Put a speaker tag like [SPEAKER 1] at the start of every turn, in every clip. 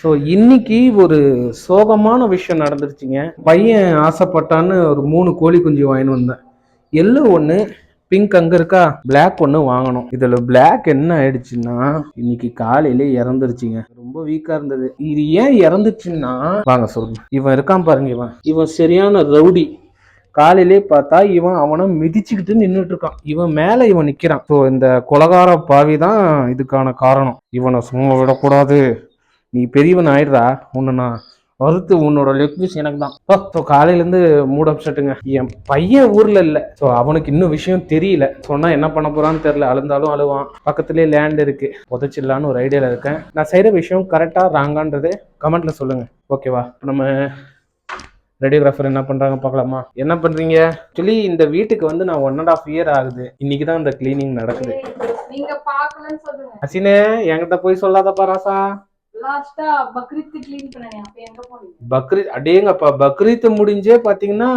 [SPEAKER 1] So இன்னைக்கு ஒரு சோகமான விஷயம் நடந்துருச்சுங்க. பையன் ஆசைப்பட்டான்னு ஒரு 3 கோழி குஞ்சு வாங்கிட்டு வந்தேன். எல்லோ ஒன்று, பிங்க் அங்கே இருக்கா, பிளாக் ஒன்று வாங்கணும். இதில் பிளாக் என்ன ஆயிடுச்சுன்னா இன்னைக்கு காலையில இறந்துருச்சுங்க. ரொம்ப வீக்கா இருந்தது. இது ஏன் இறந்துச்சுன்னா வாங்க சொல்லுங்க. இவன் இருக்கான் பாருங்க, இவன் சரியான ரவுடி. காலையிலே பார்த்தா இவன் அவனை மிதிச்சுக்கிட்டு நின்றுட்டு இருக்கான். இவன் மேல இவன் நிக்கிறான். ஸோ இந்த கொலகார பாவி தான் இதுக்கான காரணம். இவனை சும்மா விடக்கூடாது. நீ பெரியவன் ஆயிடுறா, உன்னை நான் வறுத்து உன்னோட லெக் பீஸ் எனக்கு தான். ஸோ காலையிலேருந்து மூட் அப்செட்டுங்க. என் பையன் ஊரில் இல்லை. ஸோ அவனுக்கு இன்னும் விஷயம் தெரியல. சொன்னால் என்ன பண்ண போகிறான்னு தெரியல. அழுந்தாலும் அழுவான். பக்கத்துலேயே லேண்ட் இருக்குது, புதைச்சிடலான்னு ஒரு ஐடியாவில் இருக்கேன். நான் செய்கிற விஷயம் கரெக்டாக ராங்கான்றது கமெண்ட்டில் சொல்லுங்கள், ஓகேவா? நம்ம ரேடியோகிராஃபர் என்ன பண்ணுறாங்க பார்க்கலாமா? என்ன பண்ணுறீங்க? ஆக்சுவலி இந்த வீட்டுக்கு வந்து நான் 1.5 இயர் ஆகுது. இன்னைக்கு தான் இந்த கிளீனிங் நடக்குது. அசினே என்கிட்ட போய் சொல்லாதப்பா ராசா. பக்ரீத் அடேங்கப்பா, பக்ரீத் முடிஞ்சே பாத்தீங்கன்னா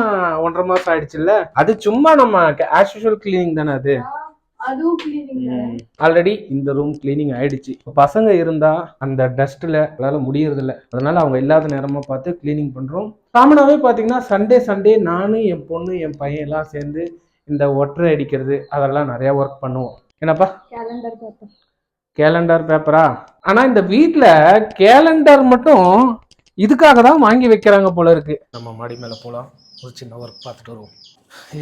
[SPEAKER 1] 1.5 மாசம் ஆயிடுச்சுல்ல. அது சும்மா நம்ம ஆஸ் யூசுவல் கிளீனிங் தானே அது. ஆல்ரெடி இந்த ரூம் கிளீனிங் ஆயிடுச்சு. பசங்க இருந்தா அந்த டஸ்ட்ல அதனால முடியறது இல்லை. அதனால அவங்க இல்லாத நேரமா பார்த்து கிளீனிங் பண்றோம். காமனாவே பாத்தீங்கன்னா சண்டே நானு, என் பொண்ணு, என் பையன் எல்லாம் சேர்ந்து இந்த ஒற்றை அடிக்கிறது அதெல்லாம் நிறைய ஒர்க் பண்ணுவோம். என்னப்பா? கேலண்டர் பேப்பரா? ஆனா இந்த வீட்டுல கேலண்டர் மட்டும் இதுக்காக தான் வாங்கி வைக்கிறாங்க போல இருக்கு. நம்ம மாடி மேல போலாம், ஒரு சின்ன ஒர்க் பார்த்துட்டு வருவோம்.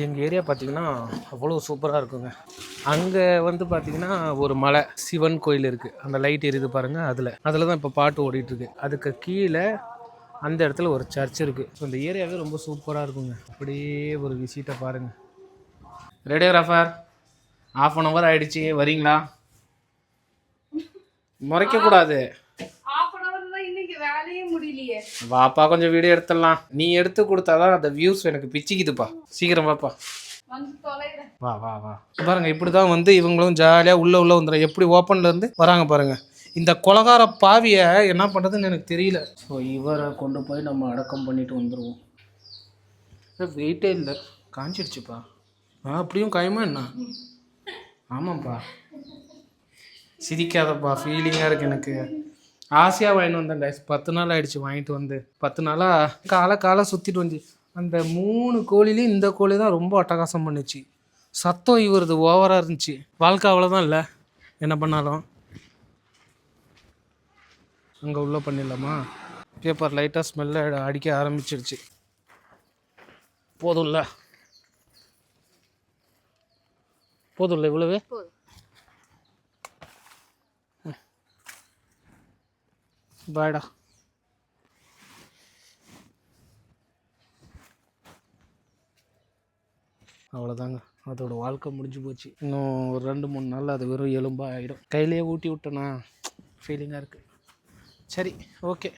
[SPEAKER 1] எங்கள் ஏரியா பார்த்தீங்கன்னா அவ்வளோ சூப்பராக இருக்குங்க. அங்கே வந்து பார்த்தீங்கன்னா ஒரு மலை சிவன் கோயில் இருக்குது. அந்த லைட் எரியுது பாருங்கள், அதில் தான் இப்போ பாட்டு ஓடிட்டுருக்கு. அதுக்கு கீழே அந்த இடத்துல ஒரு சர்ச் இருக்குது. ஸோ இந்த ஏரியாவே ரொம்ப சூப்பராக இருக்குங்க. அப்படியே ஒரு விசிட்டை பாருங்கள். ரேடியோகிராஃபர், 1/2 hour ஆயிடுச்சு, வரீங்களா? முறைக்க கூடாது. வாப்பா கொஞ்சம் வீடியோ எடுத்துடலாம். நீ எடுத்து கொடுத்தாதான் அந்த வியூஸ் எனக்கு பிச்சுக்குதுப்பா. சீக்கிரம் வாப்பா. வா வா வா. பாருங்க, இப்படிதான் வந்து இவங்களும் ஜாலியா உள்ள வந்துடும். எப்படி ஓப்பன்ல இருந்து வராங்க பாருங்க. இந்த கொலகார பாவிய என்ன பண்றதுன்னு எனக்கு தெரியல. ஸோ இவரை கொண்டு போய் நம்ம அடக்கம் பண்ணிட்டு வந்துடுவோம். வெயிட்டே இல்லை, காஞ்சிடுச்சுப்பா. அப்படியும் காயமா என்ன? ஆமாப்பா, சிரிக்காதப்பா, ஃபீலிங்காக இருக்குது எனக்கு. ஆசையாக வாங்கிட்டு வந்தேன் கைஸ். 10 நாள் ஆகிடுச்சு வாங்கிட்டு வந்து. 10 நாளாக காலை சுற்றிட்டு வந்துச்சு. அந்த 3 கோழிலையும் இந்த கோழி தான் ரொம்ப அட்டகாசம் பண்ணிச்சு. சத்தம் இவரது ஓவராக இருந்துச்சு. வாழ்க்கை அவ்வளோதான் இல்லை, என்ன பண்ணாலும். அங்கே உள்ளே பண்ணிடலாமா? பேப்பர் லைட்டாக ஸ்மெல்ல அடிக்க ஆரம்பிச்சிருச்சு. போதும்ல இவ்வளவே. பாய்டா. அவ்வளோதாங்க, அதோட வாழ்க்கை முடிஞ்சு போச்சு. இன்னும் ஒரு 2-3 நாள் அது வெறும் எலும்பாக ஆகிடும். கையிலே ஊட்டி விட்டோன்னா ஃபீலிங்காக இருக்குது. சரி, ஓகே.